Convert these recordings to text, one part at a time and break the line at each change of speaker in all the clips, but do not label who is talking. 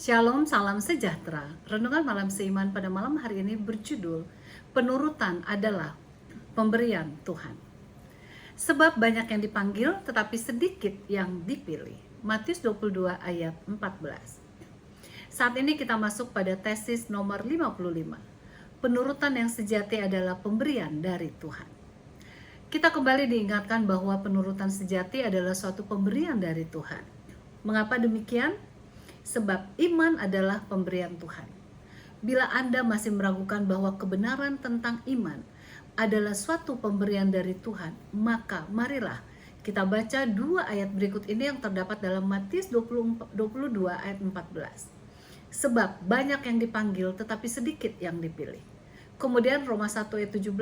Shalom, salam sejahtera. Renungan malam seiman pada malam hari ini berjudul Penurutan adalah pemberian Tuhan. Sebab banyak yang dipanggil tetapi sedikit yang dipilih. Matius 22 ayat 14. Saat ini kita masuk pada tesis nomor 55. Penurutan yang sejati adalah pemberian dari Tuhan. Kita kembali diingatkan bahwa penurutan sejati adalah suatu pemberian dari Tuhan. Mengapa demikian? Sebab iman adalah pemberian Tuhan. Bila Anda masih meragukan bahwa kebenaran tentang iman adalah suatu pemberian dari Tuhan, maka marilah kita baca dua ayat berikut ini yang terdapat dalam Matius 22 ayat 14. Sebab banyak yang dipanggil tetapi sedikit yang dipilih. Kemudian Roma 1 ayat 17,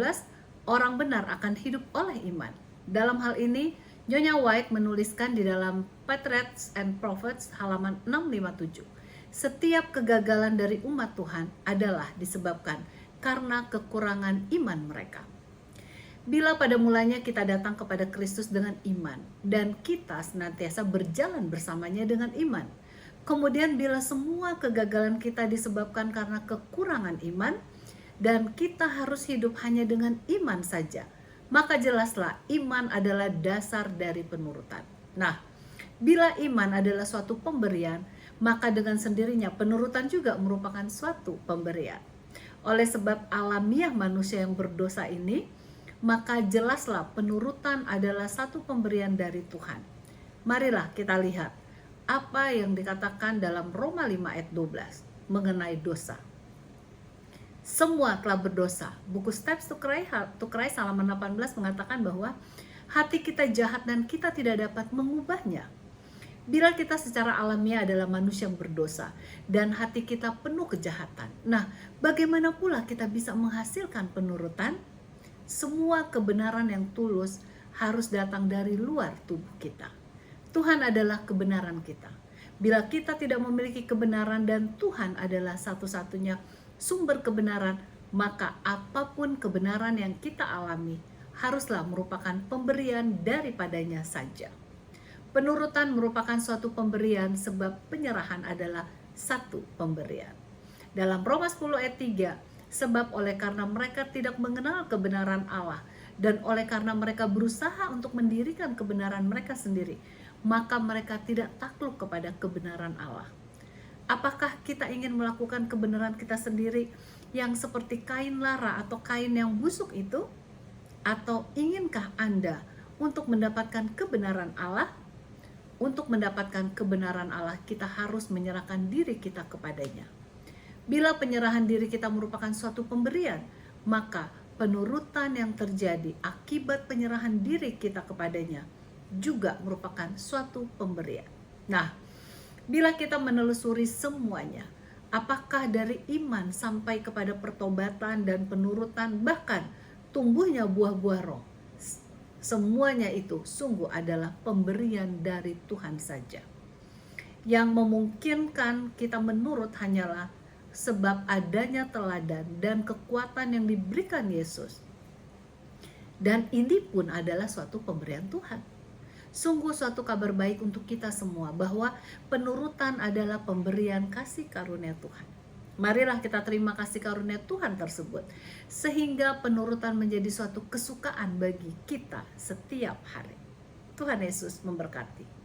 orang benar akan hidup oleh iman. Dalam hal ini Nyonya White menuliskan di dalam Patriots and Prophets halaman 657. Setiap kegagalan dari umat Tuhan adalah disebabkan karena kekurangan iman mereka. Bila pada mulanya kita datang kepada Kristus dengan iman dan kita senantiasa berjalan bersamanya dengan iman. Kemudian bila semua kegagalan kita disebabkan karena kekurangan iman dan kita harus hidup hanya dengan iman saja, maka jelaslah iman adalah dasar dari penurutan. Nah, bila iman adalah suatu pemberian, maka dengan sendirinya penurutan juga merupakan suatu pemberian. Oleh sebab alamiah manusia yang berdosa ini, maka jelaslah penurutan adalah satu pemberian dari Tuhan. Marilah kita lihat apa yang dikatakan dalam Roma 5 ayat 12 mengenai dosa. Semua telah berdosa. Buku Steps to Christ halaman 18 mengatakan bahwa hati kita jahat dan kita tidak dapat mengubahnya. Bila kita secara alamiah adalah manusia yang berdosa dan hati kita penuh kejahatan. Nah, bagaimana pula kita bisa menghasilkan penurutan? Semua kebenaran yang tulus harus datang dari luar tubuh kita. Tuhan adalah kebenaran kita. Bila kita tidak memiliki kebenaran dan Tuhan adalah satu-satunya sumber kebenaran, maka apapun kebenaran yang kita alami haruslah merupakan pemberian daripadanya saja. Penurutan merupakan suatu pemberian sebab penyerahan adalah satu pemberian. Dalam Roma 10 ayat 3, sebab oleh karena mereka tidak mengenal kebenaran Allah dan oleh karena mereka berusaha untuk mendirikan kebenaran mereka sendiri, maka mereka tidak takluk kepada kebenaran Allah. Apakah kita ingin melakukan kebenaran kita sendiri yang seperti kain lara atau kain yang busuk itu? Atau inginkah Anda untuk mendapatkan kebenaran Allah? Untuk mendapatkan kebenaran Allah, kita harus menyerahkan diri kita kepadanya. Bila penyerahan diri kita merupakan suatu pemberian, maka penurutan yang terjadi akibat penyerahan diri kita kepadanya juga merupakan suatu pemberian. Nah, bila kita menelusuri semuanya, apakah dari iman sampai kepada pertobatan dan penurutan, bahkan tumbuhnya buah-buah roh, semuanya itu sungguh adalah pemberian dari Tuhan saja. Yang memungkinkan kita menurut hanyalah sebab adanya teladan dan kekuatan yang diberikan Yesus. Dan ini pun adalah suatu pemberian Tuhan. Sungguh suatu kabar baik untuk kita semua bahwa penurutan adalah pemberian kasih karunia Tuhan. Marilah kita terima kasih karunia Tuhan tersebut sehingga penurutan menjadi suatu kesukaan bagi kita setiap hari. Tuhan Yesus memberkati.